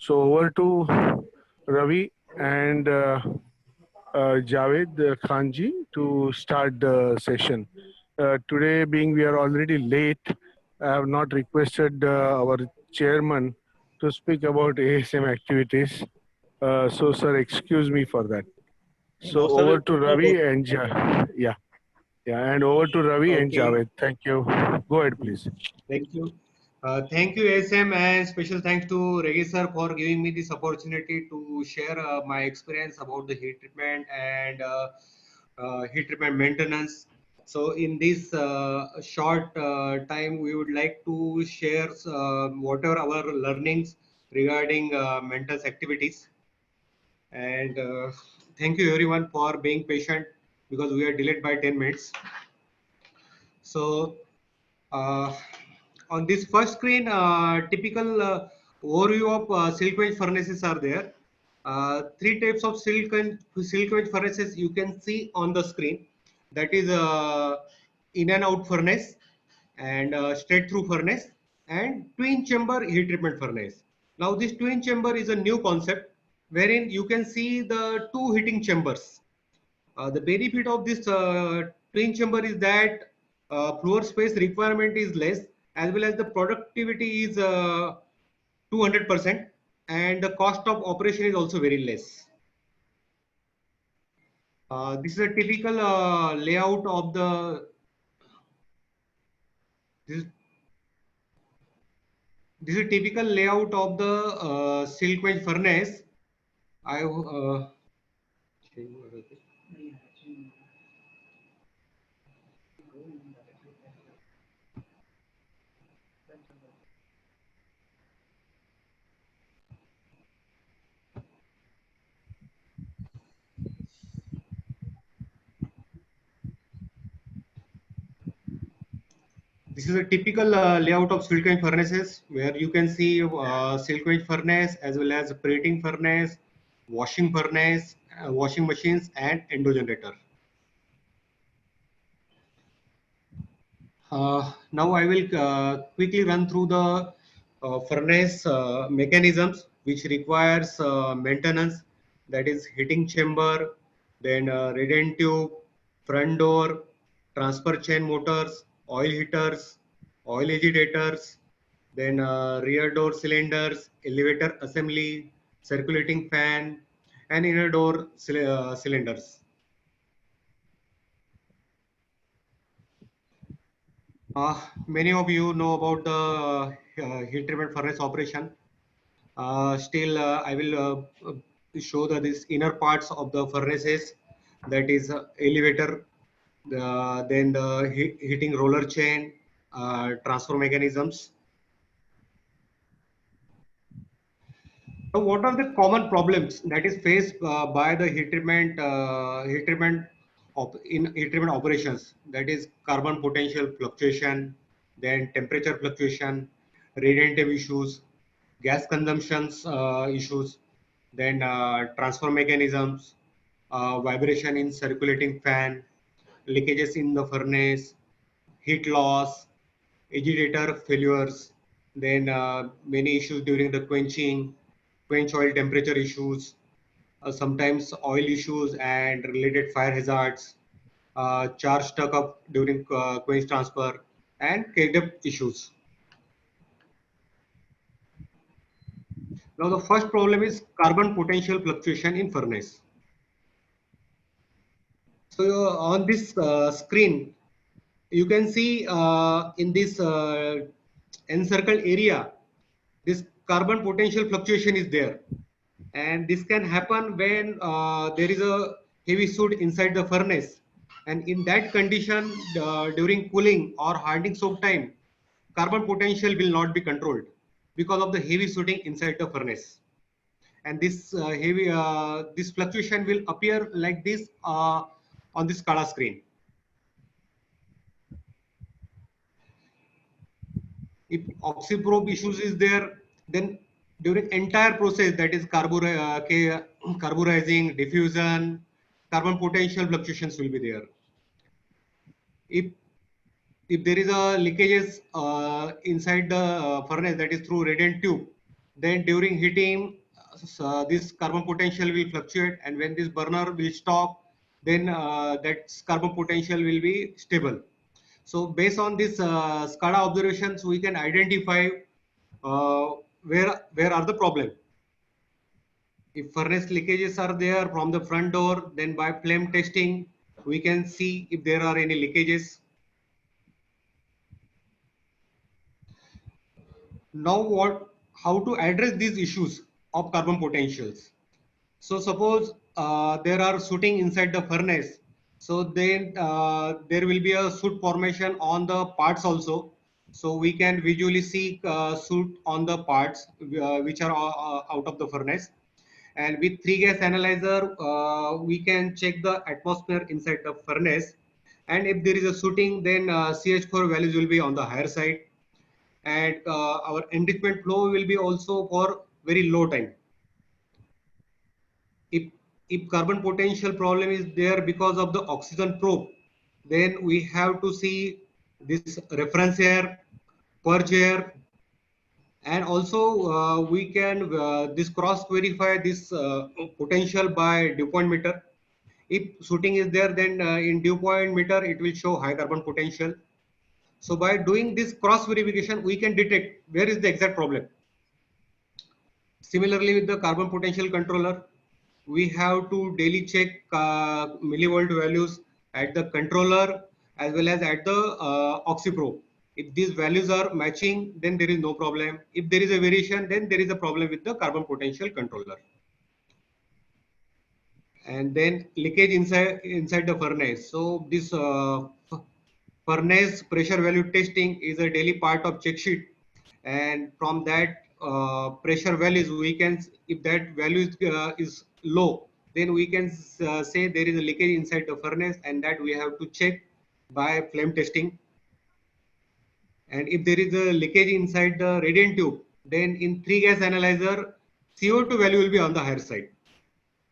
So over to Ravi and Javed Khanji to start the session. Today, being we are already late, I have not requested our chairman to speak about ASM activities. So, sir, excuse me for that. So, No, sir, over it's to no Ravi problem. and yeah, yeah, and over to Ravi and Okay, Javed. Thank you. Go ahead, please. thank you. Thank you, SM, and special thanks to Regi sir for giving me this opportunity to share my experience about the heat treatment and heat treatment maintenance. So, in this short time, we would like to share whatever our learnings regarding maintenance activities. And thank you everyone for being patient because we are delayed by 10 minutes. So, uh, on this first screen, typical overview of silk wedge furnaces are there. Three types of silk wedge furnaces you can see on the screen. That is in and out furnace and straight through furnace and twin chamber heat treatment furnace. Now this twin chamber is a new concept wherein you can see the two heating chambers. The benefit of this twin chamber is that floor space requirement is less, as well as the productivity is 200%, and the cost of operation is also very less. This is a typical layout of the this, this is a typical layout of the silk wedge furnace. I This is a typical layout of silk wedge furnaces where you can see silk wedge furnace as well as plating furnace, washing machines, and endo generator. Now I will quickly run through the furnace mechanisms which requires maintenance, that is heating chamber, then radiant tube, front door, transfer chain motors, oil heaters, oil agitators, then rear door cylinders, elevator assembly, circulating fan, and inner door cylinders. Many of you know about the heat treatment furnace operation. Still, I will show this inner parts of the furnaces. That is elevator, then the heating roller chain, transfer mechanisms. So, what are the common problems that is faced by the heat treatment operations? That is carbon potential fluctuation, then temperature fluctuation, radiant issues, gas consumptions issues, then transfer mechanisms, vibration in circulating fan, leakages in the furnace, heat loss, agitator failures, then many issues during the quench oil temperature issues, sometimes oil issues and related fire hazards, charge stuck up during quench transfer, and KDEP issues. Now the first problem is carbon potential fluctuation in furnace. So on this screen, you can see in this encircled area, this carbon potential fluctuation is there. And this can happen when there is a heavy soot inside the furnace. And in that condition, during cooling or hardening soak time, carbon potential will not be controlled because of the heavy sooting inside the furnace. And this fluctuation will appear like this on this SCADA screen. If oxyprobe issues is there, then during entire process, that is carburizing, diffusion, carbon potential fluctuations will be there. If if there is a leakages inside the furnace, that is through radiant tube, Then during heating, this carbon potential will fluctuate, and when this burner will stop, then that carbon potential will be stable. So based on this SCADA observations, we can identify uh, where are the problem. If furnace leakages are there from the front door, then by flame testing, we can see if there are any leakages. Now how to address these issues of carbon potentials? So suppose there are sooting inside the furnace. So then there will be a soot formation on the parts also. So we can visually see soot on the parts which are out of the furnace. And with three gas analyzer, we can check the atmosphere inside the furnace. And if there is a sooting, then CH4 values will be on the higher side. And our enrichment flow will be also for very low time. If carbon potential problem is there because of the oxygen probe, then we have to see this reference air, purge air, and also we can this cross verify this potential by dew point meter. If sooting is there, then in dew point meter it will show high carbon potential. So by doing this cross verification, we can detect where is the exact problem. Similarly, with the carbon potential controller, we have to daily check millivolt values at the controller as well as at the oxyprobe. If these values are matching, then there is no problem. If there is a variation, then there is a problem with the carbon potential controller. And then leakage inside the furnace. So this furnace pressure value testing is a daily part of check sheet, and from that pressure values we can, if that value is low, then we can say there is a leakage inside the furnace, and that we have to check by flame testing. And if there is a leakage inside the radiant tube, then in three gas analyzer, CO2 value will be on the higher side.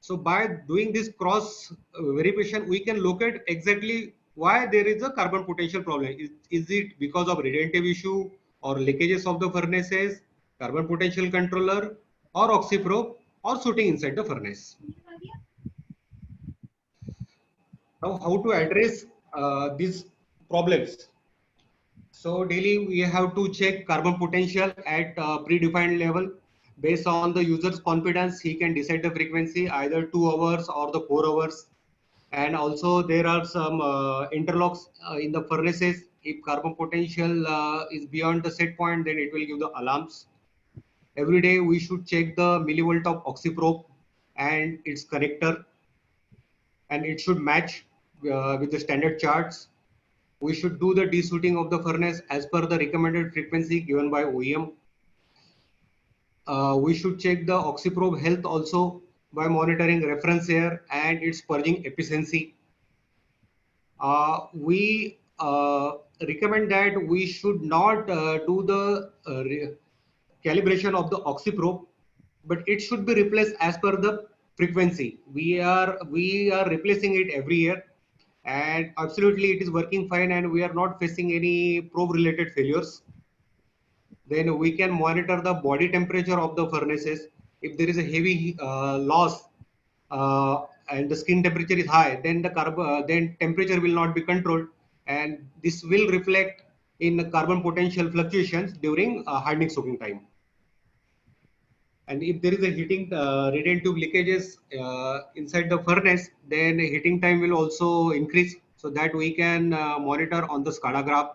So by doing this cross verification, we can locate exactly why there is a carbon potential problem. Is it because of radiative issue or leakages of the furnaces, carbon potential controller, or oxyprobe, or sooting inside the furnace? Now, how to address these problems? So daily we have to check carbon potential at predefined level. Based on the user's confidence, he can decide the frequency either 2 hours or the 4 hours. And also there are some interlocks in the furnaces. If carbon potential is beyond the set point, then it will give the alarms. Every day we should check the millivolt of oxyprobe and its connector, and it should match with the standard charts. We should do the desooting of the furnace as per the recommended frequency given by OEM. We should check the oxyprobe health also by monitoring reference air and its purging efficiency. We recommend that we should not do the calibration of the oxyprobe, but it should be replaced as per the frequency. We are replacing it every year, and absolutely it is working fine, and we are not facing any probe related failures. Then we can monitor the body temperature of the furnaces. If there is a heavy loss and the skin temperature is high, then then temperature will not be controlled, and this will reflect in the carbon potential fluctuations during hardening soaking time. And if there is a heating radiant tube leakages inside the furnace, then heating time will also increase, so that we can monitor on the SCADA graph.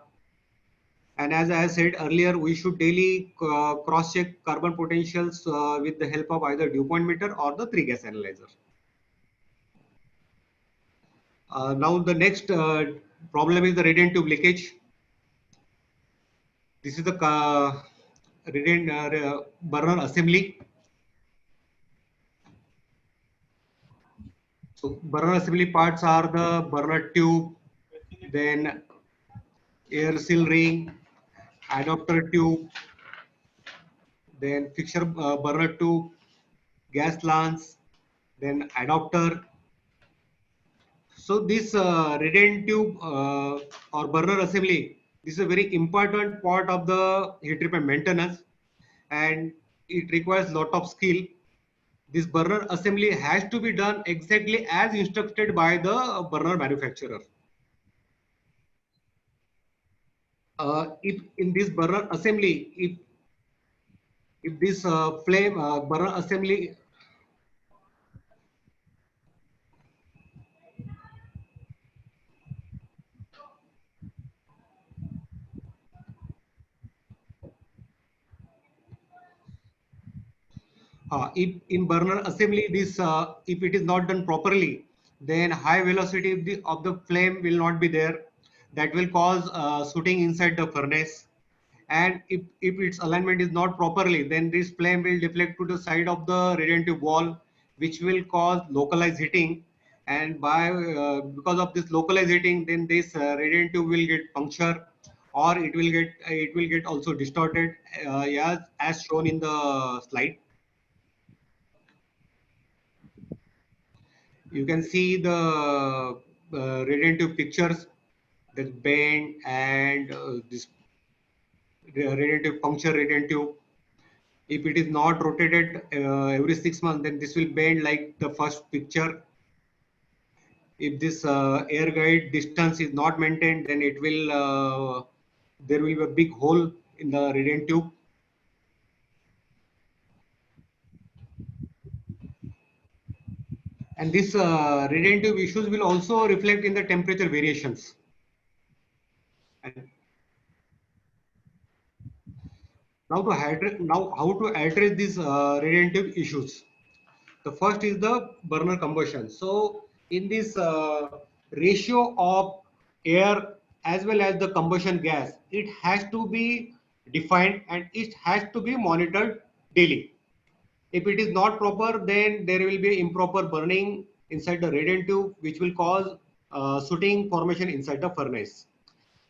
And as I said earlier, we should daily cross-check carbon potentials with the help of either dew point meter or the three gas analyzer. Now the next problem is the radiant tube leakage. This is the radiant burner assembly. So burner assembly parts are the burner tube, then air seal ring, adapter tube, then fixture burner tube, gas lance, then adapter. So this radiant tube or burner assembly, this is a very important part of the heat treatment maintenance. And it requires lot of skill. This burner assembly has to be done exactly as instructed by the burner manufacturer. If in this burner assembly, if this flame burner assembly, if in burner assembly this if it is not done properly, then high velocity of the flame will not be there. That will cause shooting inside the furnace. And if its alignment is not properly, then this flame will deflect to the side of the radiant tube wall, which will cause localized heating. And by because of this localized heating, then this radiant tube will get puncture, or it will get also distorted, as shown in the slide. You can see the radiant tube pictures, that bend, and this radiant tube puncture radiant tube. If it is not rotated every 6 months, then this will bend like the first picture. If this air guide distance is not maintained, then it will there will be a big hole in the radiant tube. And this radiant tube issues will also reflect in the temperature variations. And now how to address these radiant tube issues. The first is the burner combustion. So in this ratio of air as well as the combustion gas, it has to be defined and it has to be monitored daily. If it is not proper, then there will be improper burning inside the radiant tube, which will cause sooting formation inside the furnace.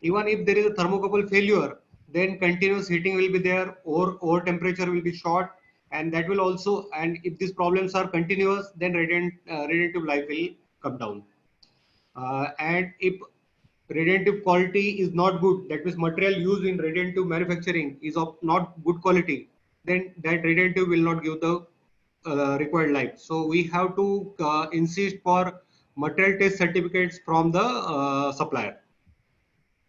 Even if there is a thermocouple failure, then continuous heating will be there, or over temperature will be short, and that will also, and if these problems are continuous, then radiant tube life will come down. And if radiant tube quality is not good, that means material used in radiant tube manufacturing is of not good quality, then that radiant tube will not give the required life. So we have to insist for material test certificates from the supplier.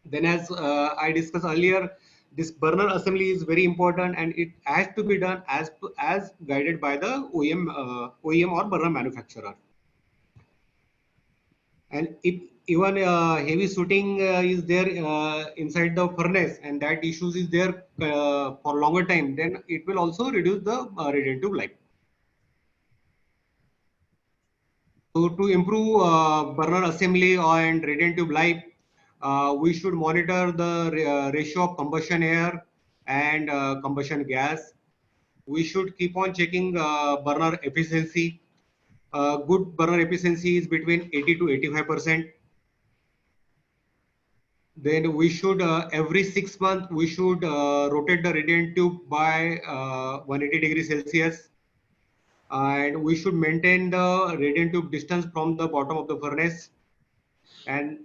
Then, as I discussed earlier, this burner assembly is very important, and it has to be done as guided by the OEM or burner manufacturer. And if even heavy shooting is there inside the furnace, and that issues is there for longer time, then it will also reduce the radiant tube life. So to improve burner assembly and radiant tube life, we should monitor the ratio of combustion air and combustion gas. We should keep on checking burner efficiency. Good burner efficiency is between 80 to 85%. Then we should every 6 months we should rotate the radiant tube by 180 degrees Celsius, and we should maintain the radiant tube distance from the bottom of the furnace. And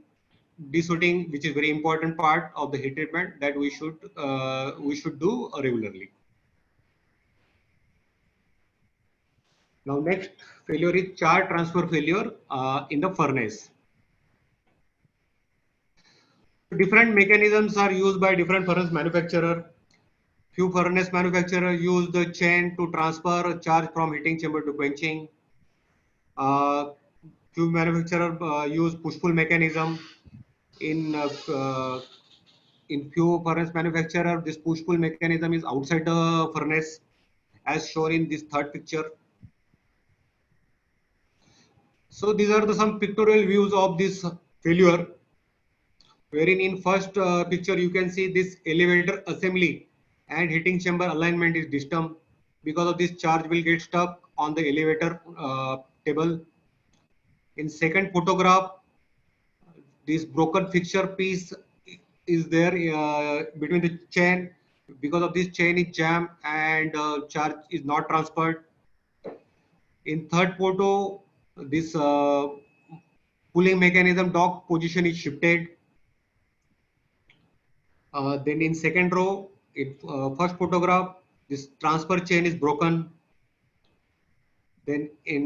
desoating, which is very important part of the heat treatment, that we should do regularly. Now next failure is charge transfer failure in the furnace. Different mechanisms are used by different furnace manufacturer. Few furnace manufacturers use the chain to transfer charge from heating chamber to quenching. Few manufacturers use push-pull mechanism. In in few furnace manufacturer, this push-pull mechanism is outside the furnace, as shown in this third picture. So these are some pictorial views of this failure, wherein in first picture you can see this elevator assembly and heating chamber alignment is disturbed. Because of this, charge will get stuck on the elevator table. In second photograph, this broken fixture piece is there between the chain. Because of this, chain is jammed and charge is not transferred. In third photo, this pulling mechanism dock position is shifted. Then in second row, in first photograph, this transfer chain is broken. Then in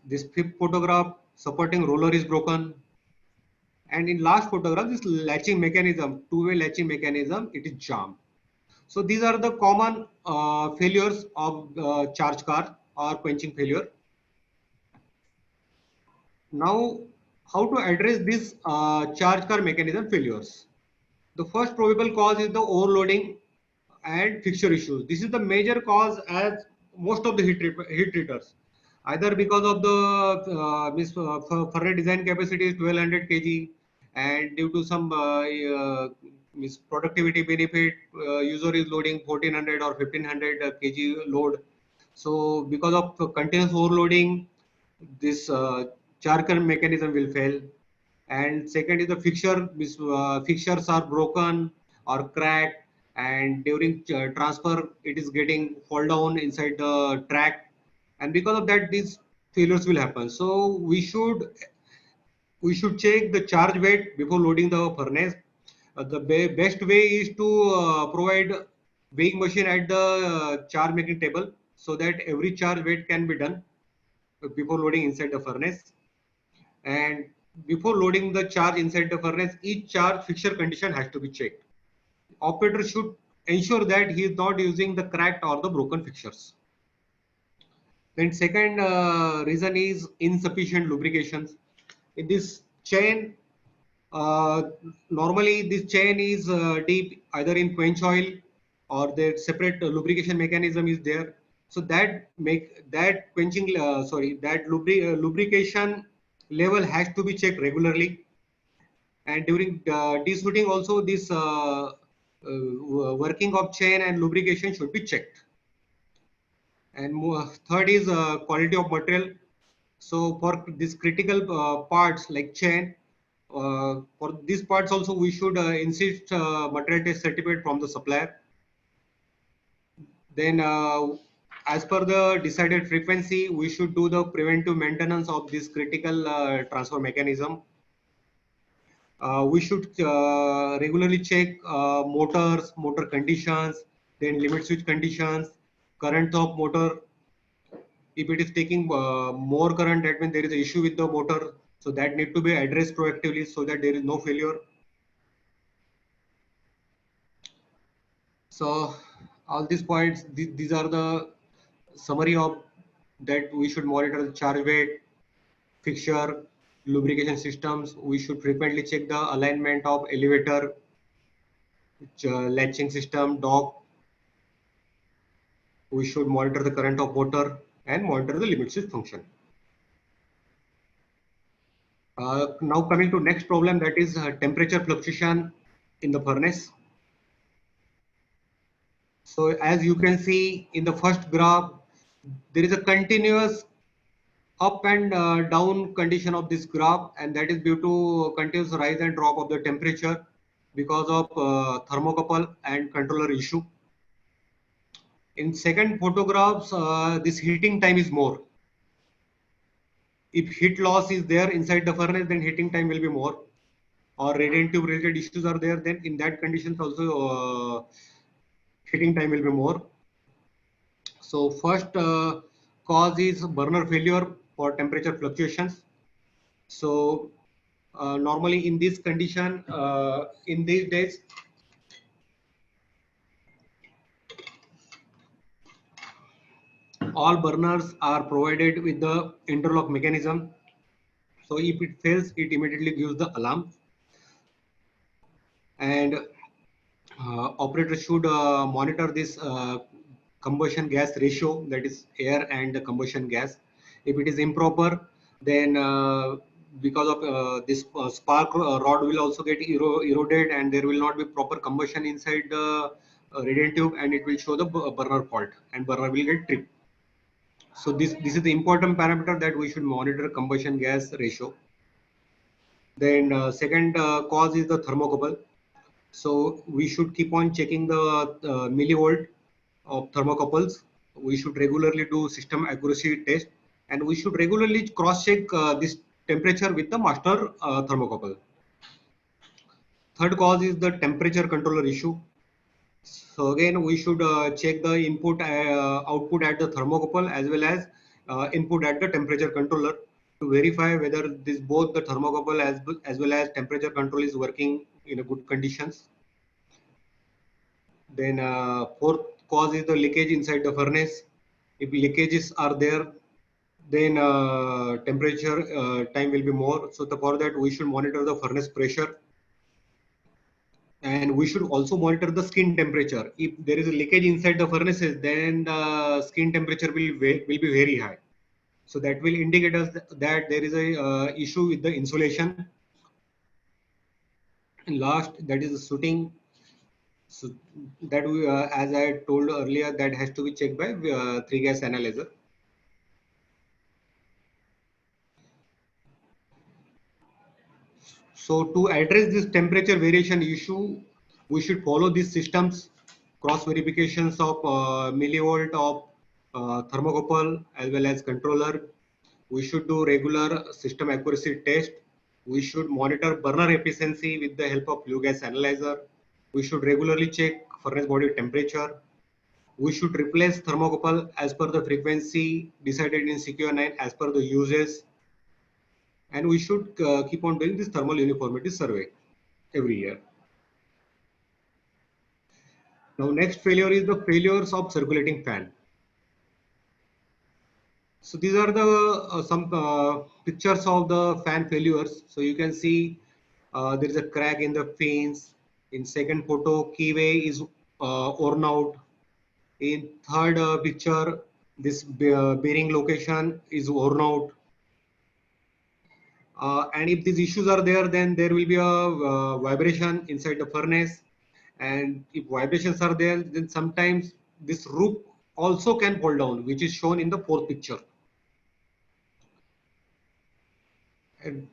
this fifth photograph, supporting roller is broken. And in last photograph, this latching mechanism, two-way latching mechanism, it is jammed. So these are the common failures of charge car or quenching failure. Now, how to address these charge car mechanism failures? The first probable cause is the overloading and fixture issues. This is the major cause as most of the heat treaters. Either because of the furnace design capacity is 1200 kg, and due to some productivity benefit, user is loading 1400 or 1500 kg load. So because of continuous overloading, this charcoal mechanism will fail. And second is the fixtures are broken or cracked, and during transfer it is getting fall down inside the track, and because of that these failures will happen. So we should check the charge weight before loading the furnace. The best way is to provide weighing machine at the charge making table, so that every charge weight can be done before loading inside the furnace. And before loading the charge inside the furnace, each charge fixture condition has to be checked. Operator should ensure that he is not using the cracked or the broken fixtures. Then second reason is insufficient lubrications. In this chain, uh, normally this chain is deep either in quench oil, or the separate lubrication mechanism is there. So that quenching that lubrication level has to be checked regularly. And during desuiting also, this working of chain and lubrication should be checked. And third is quality of material. So for these critical parts like chain, for these parts also we should insist material test certificate from the supplier. Then as per the decided frequency, we should do the preventive maintenance of this critical transfer mechanism. We should regularly check motor conditions, then limit switch conditions, current of motor. If it is taking more current, that means there is an issue with the motor. So that need to be addressed proactively so that there is no failure. So all these points, these are the summary of that we should monitor the charge weight, fixture, lubrication systems. We should frequently check the alignment of elevator, latching system, dock. We should monitor the current of motor and monitor the limit switch function. Now coming to next problem, that is temperature fluctuation in the furnace. So as you can see in the first graph, there is a continuous up and down condition of this graph, and that is due to continuous rise and drop of the temperature because of thermocouple and controller issue. In second photographs, this heating time is more. If heat loss is there inside the furnace, then heating time will be more, or radiant tube related issues are there, then in that conditions also heating time will be more. So first cause is burner failure for temperature fluctuations. So normally in this condition, in these days, all burners are provided with the interlock mechanism. So if it fails, it immediately gives the alarm. And operator should monitor this combustion gas ratio, that is air and the combustion gas. If it is improper, then because of this spark rod will also get eroded, and there will not be proper combustion inside the radiant tube, and it will show the burner fault, and burner will get tripped. So this is the important parameter that we should monitor, combustion gas ratio. Then second cause is the thermocouple. So we should keep on checking the millivolt of thermocouples. We should regularly do system accuracy test, and we should regularly cross check this temperature with the master thermocouple. Third cause is the temperature controller issue. So again, we should check the input output at the thermocouple as well as input at the temperature controller to verify whether this both the thermocouple as well as temperature control is working in a good conditions. Then fourth cause is the leakage inside the furnace. If leakages are there, then temperature time will be more. So for that, we should monitor the furnace pressure, and we should also monitor the skin temperature. If there is a leakage inside the furnaces, then the skin temperature will be very high. So that will indicate us that there is a issue with the insulation. And last, that is the sooting. So that we, as I told earlier, that has to be checked by three gas analyzer. So to address this temperature variation issue, we should follow these systems, cross verifications of millivolt of thermocouple as well as controller. We should do regular system accuracy test. We should monitor burner efficiency with the help of flue gas analyzer. We should regularly check furnace body temperature. We should replace thermocouple as per the frequency decided in CQ9 as per the uses. And we should keep on doing this thermal uniformity survey every year. Now, next failure is the failures of circulating fan. So these are the some pictures of the fan failures. So you can see there is a crack in the fins. In second photo, keyway is worn out. In third picture, this bearing location is worn out. And if these issues are there, then there will be a vibration inside the furnace. And if vibrations are there, then sometimes this roof also can fall down, which is shown in the fourth picture. And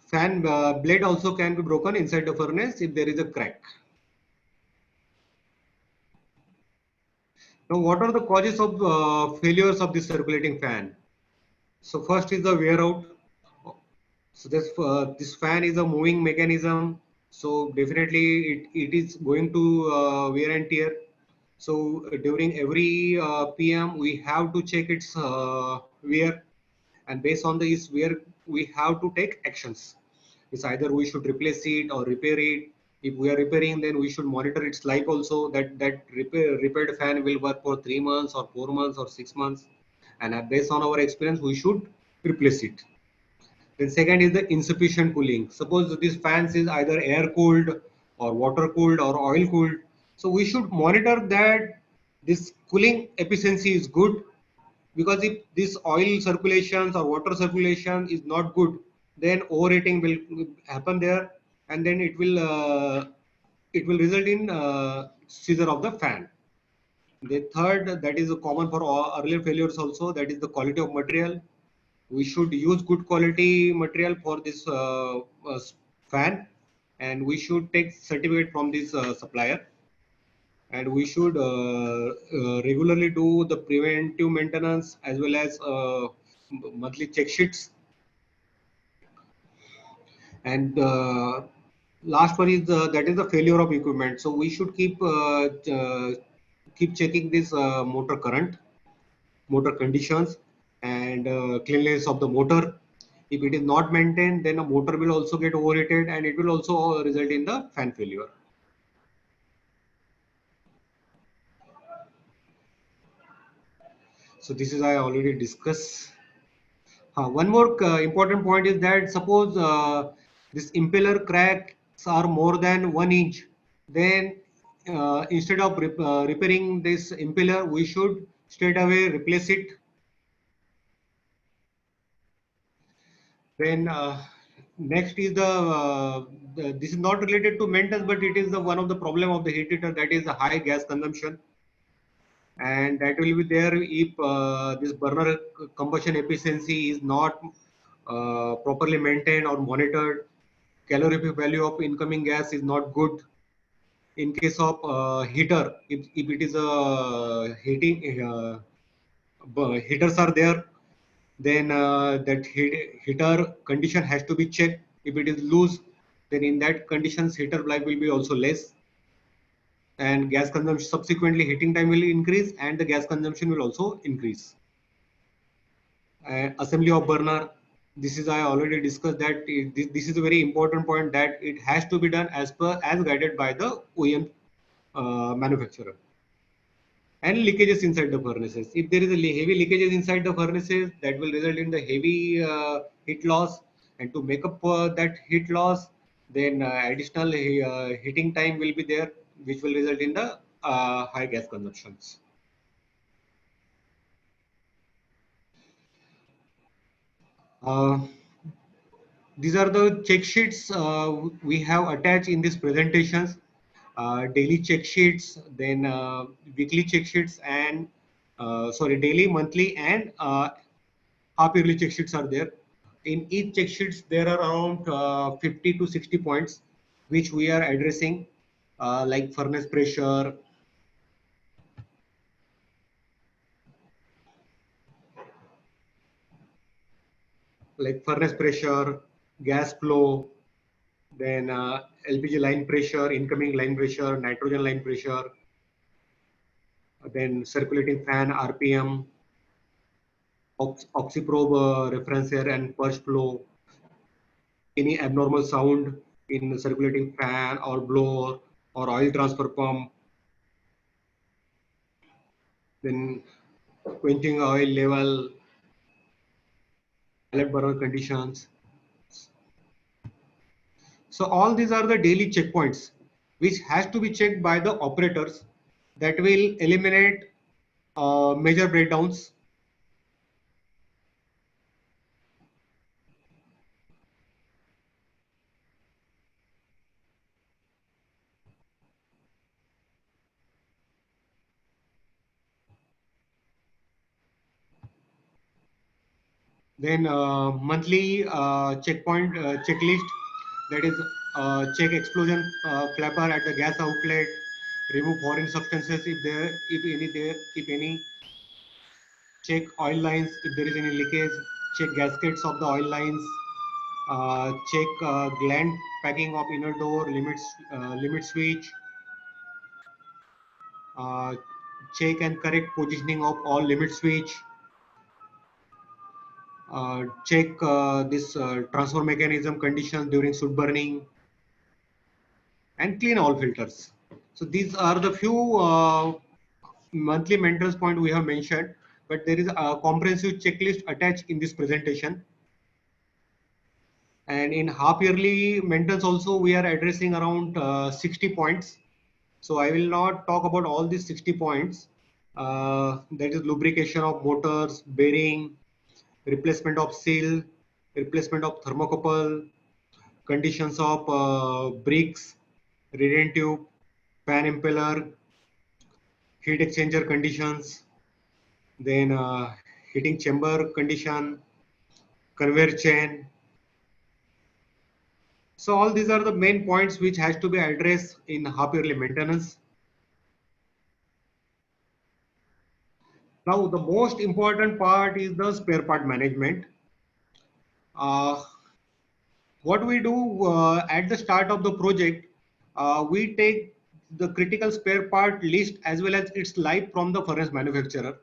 fan blade also can be broken inside the furnace if there is a crack. Now, what are the causes of failures of this circulating fan? So first is the wear out. So this fan is a moving mechanism. So definitely it is going to wear and tear. So during every PM, we have to check its wear, and based on this wear, we have to take actions. It's either we should replace it or repair it. If we are repairing, then we should monitor its life also. That repaired fan will work for 3 months or 4 months or 6 months, and based on our experience, we should replace it. Then second is the insufficient cooling. Suppose this fans is either air cooled or water cooled or oil cooled. So we should monitor that this cooling efficiency is good, because if this oil circulations or water circulation is not good, then overheating will happen there, and then it will result in seizure of the fan. The third, that is common for all earlier failures also, that is the quality of material. We should use good quality material for this fan, and we should take certificate from this supplier, and we should regularly do the preventive maintenance as well as monthly check sheets. And last one is that is the failure of equipment. So we should keep checking this motor current, motor conditions, and cleanliness of the motor. If it is not maintained, then a motor will also get overheated, and it will also result in the fan failure. So this is I already discussed. One more important point is that suppose this impeller cracks are more than 1 inch, then instead of repairing this impeller, we should straight away replace it. Then next is this is not related to maintenance, but it is the one of the problem of the heat heater, that is the high gas consumption, and that will be there if this burner combustion efficiency is not properly maintained or monitored. Calorific value of incoming gas is not good. In case of heater, if it is a heating heaters are there, then that heater condition has to be checked. If it is loose, then in that conditions heater life will be also less. and gas consumption, subsequently heating time will increase and the gas consumption will also increase. Assembly of burner, this is I already discussed that this is a very important point, that it has to be done as guided by the OEM manufacturer. And leakages inside the furnaces, if there is a heavy leakages inside the furnaces, that will result in the heavy heat loss, and to make up that heat loss, then additional heating time will be there, which will result in the high gas consumptions. uh, These are the check sheets we have attached in these presentations. Daily check sheets, then weekly check sheets, and daily, monthly, and half yearly check sheets are there. In each check sheets, there are around 50 to 60 points which we are addressing, like furnace pressure, gas flow, then LPG line pressure, incoming line pressure, nitrogen line pressure, then circulating fan RPM, oxyprobe reference air and purge flow, any abnormal sound in circulating fan or blower or oil transfer pump, then quenching oil level, pallet burner conditions. So all these are the daily checkpoints which has to be checked by the operators, that will eliminate major breakdowns. Then monthly checkpoint checklist, that is check explosion flapper at the gas outlet, remove foreign substances if any, check oil lines if there is any leakage, check gaskets of the oil lines, check gland packing of inner door, limit switch, uh, check and correct positioning of all limit switch, check this transfer mechanism conditions during soot burning, and clean all filters. So these are the few monthly maintenance point we have mentioned, but there is a comprehensive checklist attached in this presentation. And in half yearly maintenance also, we are addressing around 60 points. So I will not talk about all these 60 points. That is lubrication of motors, bearing, replacement of seal, replacement of thermocouple, conditions of bricks, radiant tube, fan impeller, heat exchanger conditions, then heating chamber condition, conveyor chain. So all these are the main points which has to be addressed in half yearly maintenance. Now the most important part is the spare part management. Uh, what we do at the start of the project, we take the critical spare part list as well as its life from the furnace manufacturer,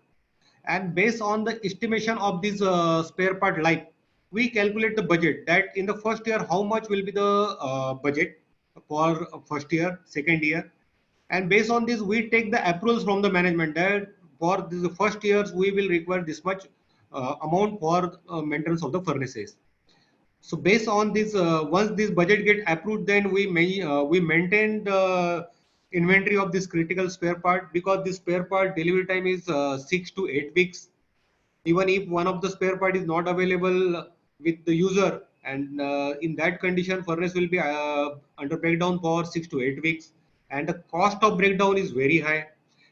and based on the estimation of this spare part life, we calculate the budget, that in the first year how much will be the budget for first year, second year, and based on this we take the approvals from the management, that for the first years we will require this much amount for maintenance of the furnaces. So based on this, once this budget get approved, then we maintain the inventory of this critical spare part, because this spare part delivery time is 6 to 8 weeks. Even if one of the spare part is not available with the user, and in that condition, furnace will be under breakdown for 6 to 8 weeks, and the cost of breakdown is very high,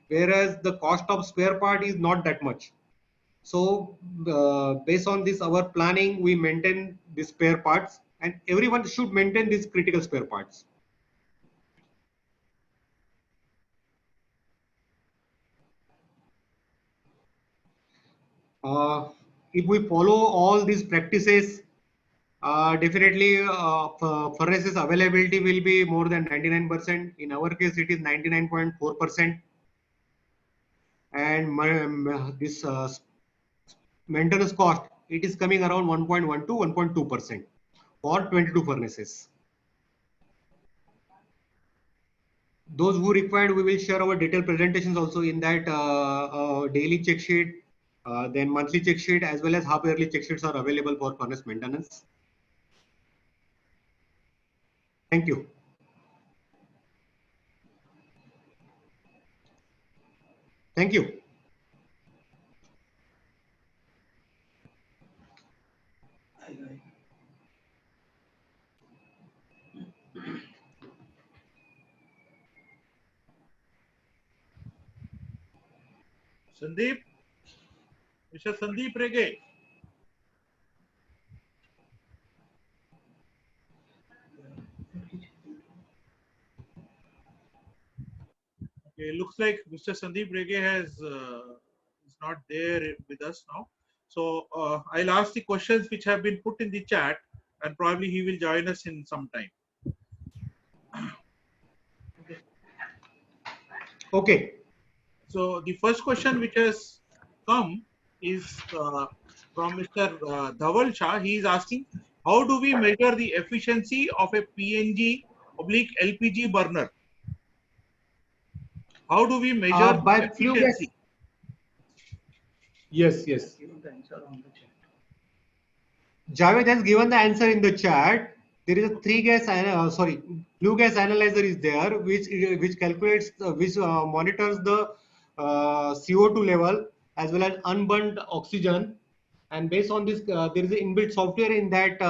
whereas the cost of spare part is not that much. So based on this, our planning, we maintain the spare parts, and everyone should maintain these critical spare parts. Uh, if we follow all these practices, Definitely, furnaces availability will be more than 99%. In our case, it is 99.4%. And this maintenance cost, it is coming around 1.1 to 1.2% for 22 furnaces. Those who required, we will share our detailed presentations also in that daily check sheet, then monthly check sheet, as well as half yearly check sheets are available for furnace maintenance. Thank you. Thank you. Sandeep, Mr. Sandeep Rege. Okay, looks like Mr. Sandeep Rege is not there with us now. So I'll ask the questions which have been put in the chat, and probably he will join us in some time. Okay. So the first question which has come is from Mr. Dhaval Shah. He is asking, how do we measure the efficiency of a PNG oblique LPG burner? How do we measure the By flue gas. efficiency? Yes, yes. Javed has given the answer in the chat. There is a flue gas analyzer is there, which calculates, which monitors the CO2 level as well as unburnt oxygen, and based on this, there is an inbuilt software in that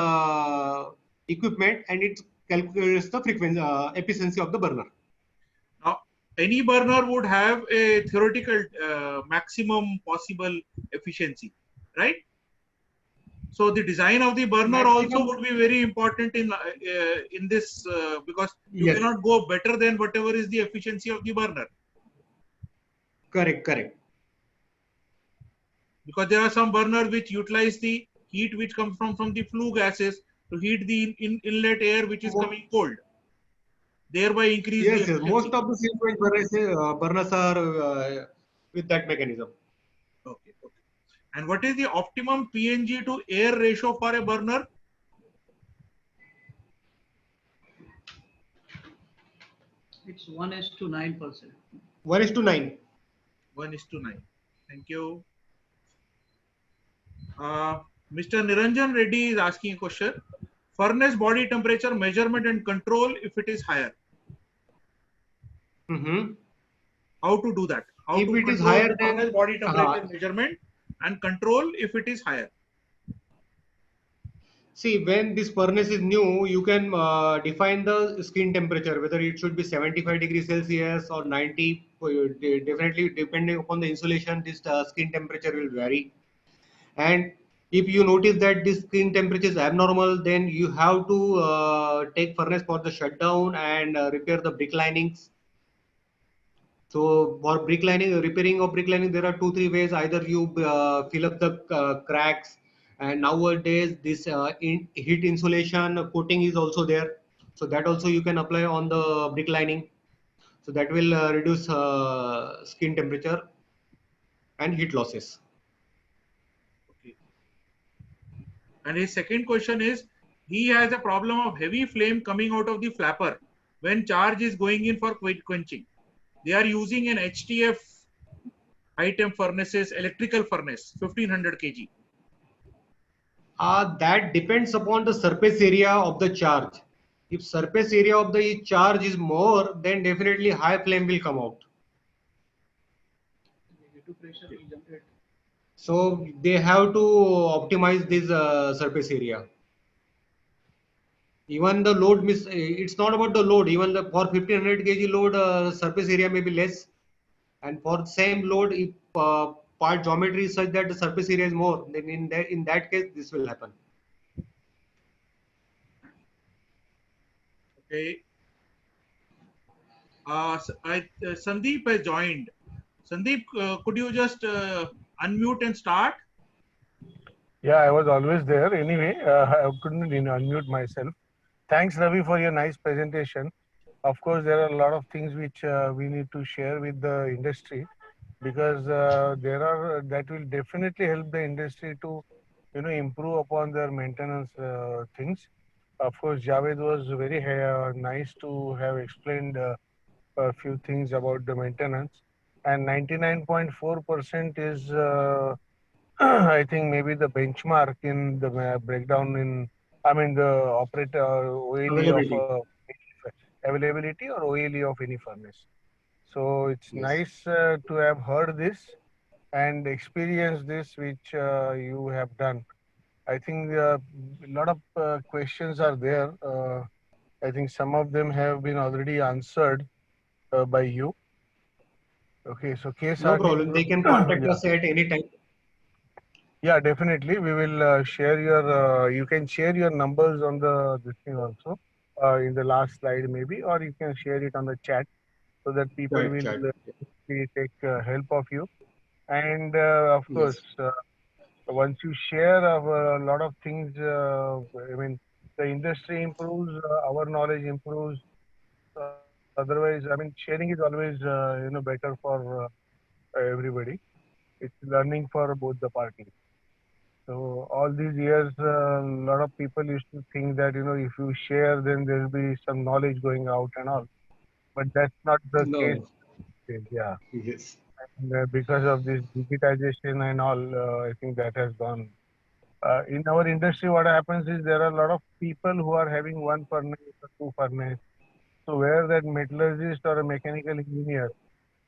equipment, and it calculates the frequency, efficiency of the burner. Now, any burner would have a theoretical maximum possible efficiency, right? So the design of the burner also would be very important in this because you Yes. cannot go better than whatever is the efficiency of the burner. Correct, correct. Because there are some burners which utilize the heat which comes from the flue gases to heat the inlet air which is coming cold, thereby increase the Yes, efficiency. most of the sequence burners are with that mechanism. Okay, okay. And what is the optimum PNG to air ratio for a burner? It's 1:9%. 1:9. 1:9. Thank you. Mr. Niranjan Reddy is asking a question. Furnace body temperature measurement and control if it is higher. How to do that? How If to it is control higher the than furnace body temperature measurement and control if it is higher? See, when this furnace is new, you can define the skin temperature, whether it should be 75 degrees Celsius or 90. Definitely, depending upon the insulation, this skin temperature will vary. And if you notice that this skin temperature is abnormal, then you have to take furnace for the shutdown and repair the brick linings. So for brick lining, repairing of brick lining, there are 2-3 ways. Either you fill up the cracks, and nowadays this heat insulation coating is also there. So that also you can apply on the brick lining. So that will reduce skin temperature and heat losses. Okay. And his second question is, he has a problem of heavy flame coming out of the flapper when charge is going in for quenching. They are using an HTF high temp furnaces, electrical furnace, 1500 kg. That depends upon the surface area of the charge. If surface area of the charge is more, then definitely high flame will come out. So they have to optimize this surface area. Even the load, it's not about the load. Even for 1500 kg load, surface area may be less. And for the same load, if part geometry is such that the surface area is more, then in that case, this will happen. Okay. Sandeep has joined. Sandeep, could you just unmute and start? Yeah, I was always there. Anyway, I couldn't unmute myself. Thanks, Ravi, for your nice presentation. Of course, there are a lot of things which we need to share with the industry, because there are that will definitely help the industry to, improve upon their maintenance things. Of course, Javed was very nice to have explained a few things about the maintenance, and 99.4% is. I think maybe the benchmark in the breakdown in, I mean, the operator OLE of Availability. availability or OLE of any furnace. So it's Yes. nice to have heard this and experienced this, which you have done. I think a lot of questions are there. I think some of them have been already answered by you. Okay, so case No hardening. problem. They can contact Yeah. us at any time. Yeah, definitely. We will share your. You can share your numbers on the this thing also in the last slide maybe, or you can share it on the chat so that people Chat, will chat. take help of you. And of course, Yes. once you share a lot of things, I mean, the industry improves, our knowledge improves. Otherwise, I mean, sharing is always better for everybody. It's learning for both the parties. So all these years, a lot of people used to think that if you share, then there will be some knowledge going out and all. But that's not the case. No. Yeah, Yes. and, because of this digitization and all, I think that has gone. In our industry, what happens is there are a lot of people who are having one furnace or two furnace. So where that metallurgist or a mechanical engineer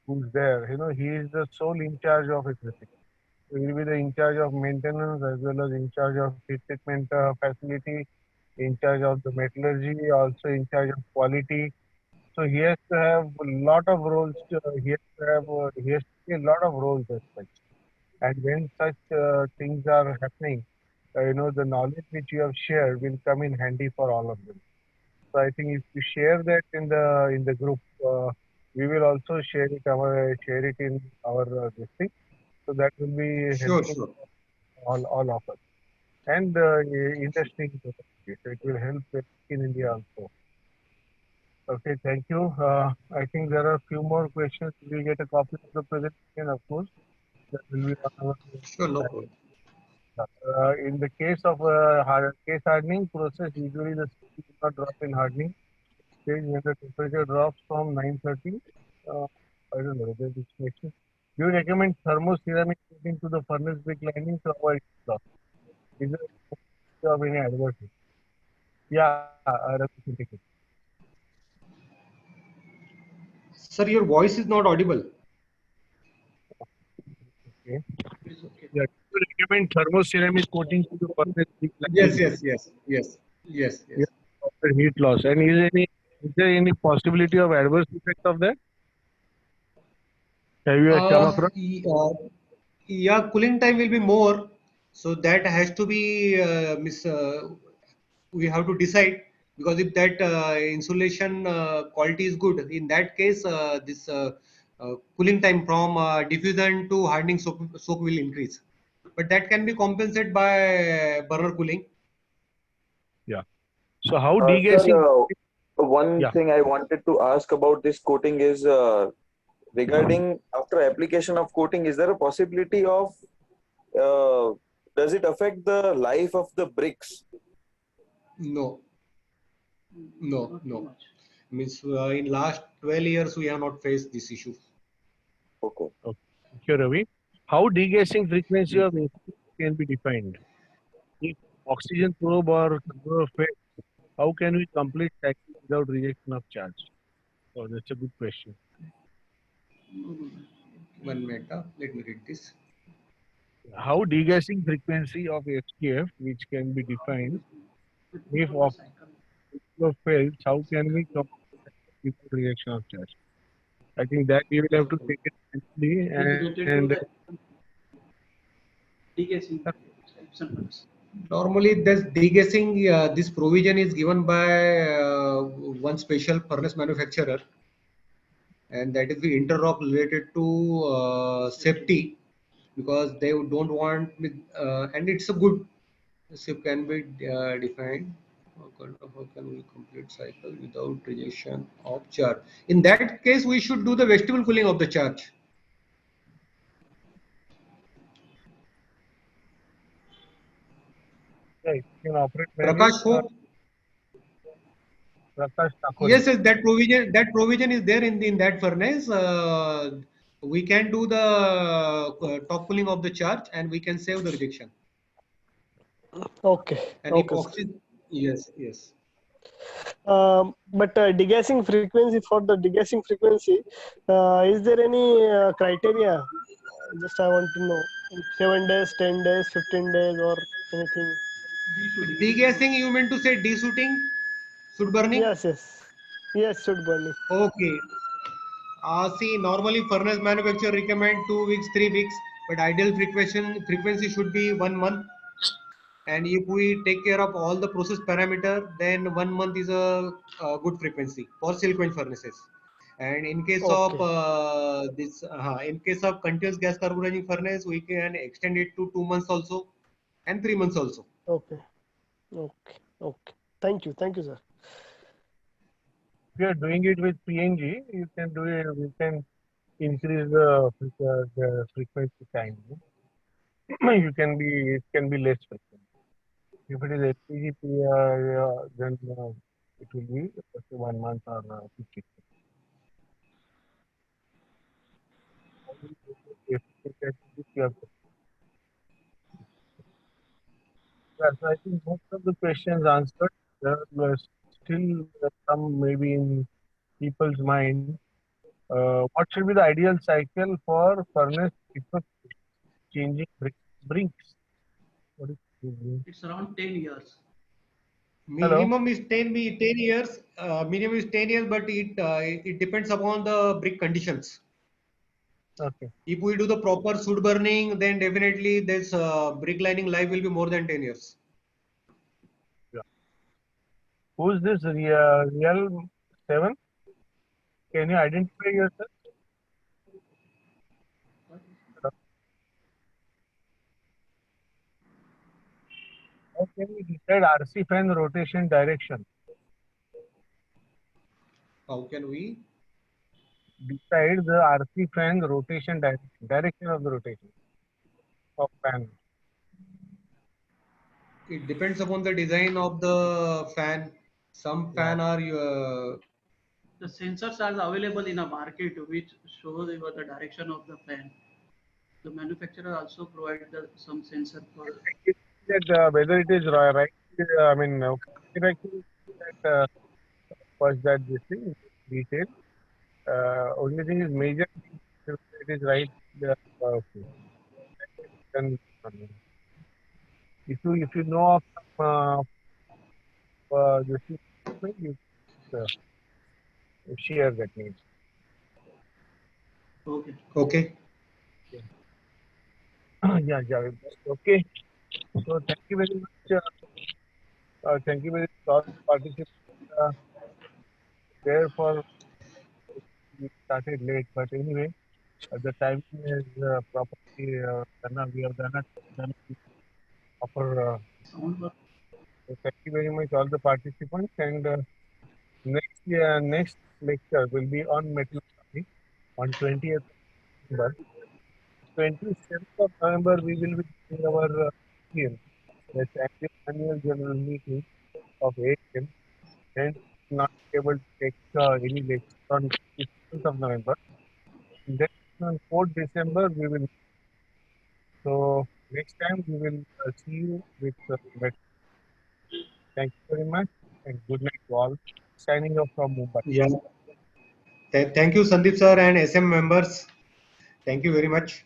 who's there, he is the sole in charge of everything. He will be the in charge of maintenance as well as in charge of heat treatment facility, in charge of the metallurgy, also in charge of quality. So he has to have a lot of roles. He has to play a lot of roles as such. And when such things are happening, the knowledge which you have shared will come in handy for all of them. So I think if you share that in the group, we will also share it in our this thing. So that will be Sure, helpful sure. for all of us. And interesting. So it will help in India also. Okay, thank you. I think there are a few more questions. We will get a copy of the presentation, of course. That will be on our Sure, no website. problem. In the case of case hardening process, usually the speed will not drop in hardening stage when the temperature drops from 930. Uh, I don't know whether this makes sense. Do you recommend thermoceramic coating to the furnace brick lining to avoid loss? Is there of any adverse? Yeah, Ravi, you can take it. Sir, your voice is not audible. Okay. It's okay. Yeah, do you recommend thermoceramic coating to the furnace brick Yes, lining? yes, yes, yes, yes, Yeah, yes. after heat loss. And is there any possibility of adverse effect of that? Have you come Uh, across? y- uh, yeah, cooling time will be more. So that has to be, we have to decide, because if that insulation quality is good, in that case, this cooling time from diffusion to hardening soak will increase. But that can be compensated by burner cooling. Yeah. So how Sir, degassing? one Yeah. thing I wanted to ask about this coating is regarding after application of coating, is there a possibility of uh, does it affect the life of the bricks? No, no, Not too no. much. Means in last 12 years we have not faced this issue. Okay. Okay. Thank you, Ravi. How degassing frequency of insulin can be defined? If oxygen probe or control fails, how can we complete cycle without rejection of charge? Oh, that's a good question. No, no, no. 1 minute, let me read this. How degassing frequency of FKF, which can be defined, if For the oxygen cycle. probe fails, how can we complete cycle without rejection of charge? I think that we will have to take it mentally It is related to and the degassing Epson. Normally, this degassing, this provision is given by one special furnace manufacturer, and that is the interlock related to safety. because they don't want and it's a good SIP can be defined. How can we complete cycle without rejection of charge? In that case, we should do the vegetable cooling of the charge. Yeah, you can operate manually. Prakash, hope Prakash Thakore. yes, yes, that provision is there in that furnace. We can do the top cooling of the charge and we can save the rejection. Okay. And if Okay, sir. oxygen, yes, yes. But degassing frequency, for the degassing frequency, is there any criteria? Just I want to know. 7 days, 10 days, 15 days, or anything? Degassing, you meant to say desooting, soot burning? Yes, yes. Yes, soot burning. Okay. See, normally furnace manufacturer recommend 2 weeks, 3 weeks, but ideal frequency should be 1 month. And if we take care of all the process parameter, then 1 month is a good frequency for silicon furnaces. And in case of Okay. in case of continuous gas carbonizing furnace, we can extend it to 2 months also and 3 months also. Okay. Okay. Okay. Thank you. Thank you, sir. If you are doing it with PNG, you can do it. You can increase the frequency time. You can be it can be less frequent. If it is LPG, then it will be 1 month or 50. If you have so I think most of the questions answered. There were still some maybe in people's mind. What should be the ideal cycle for furnace changing brinks? What is brinks? It's around 10 years. Hello? Minimum is 10 years. Minimum is 10 years, but it depends upon the brick conditions. Okay. If we do the proper soot burning, then definitely this brick lining life will be more than 10 years. Yeah. Who's this real 7? Can you identify yourself? How can we decide RC fan rotation direction? How can we? Decide the RC fan rotation direction of the rotation of fan. It depends upon the design of the fan. Some fan are The sensors are available in a market which shows you the direction of the fan. The manufacturer also provide some sensor for. That whether it is right, I mean, that was that this thing detail. Only thing is major. If it is right. Okay. Then if you know of this thing, you share that name. Okay. okay. Yeah, yeah. Okay. So thank you very much. Thank you very much all participants there for we started late, but anyway, the time is properly done. We have done proper. Sound. So thank you very much all the participants. And next lecture will be on metal on 20th November. 27th of November we will be doing our the annual general meeting of ASM, and not able to take any lecture on 27th of November. And then on 4th December we will. So next time we will see you with better. Thank you very much and good night to all. Signing off from Mumbai. Yeah. Thank you, Sandeep sir and SM members. Thank you very much.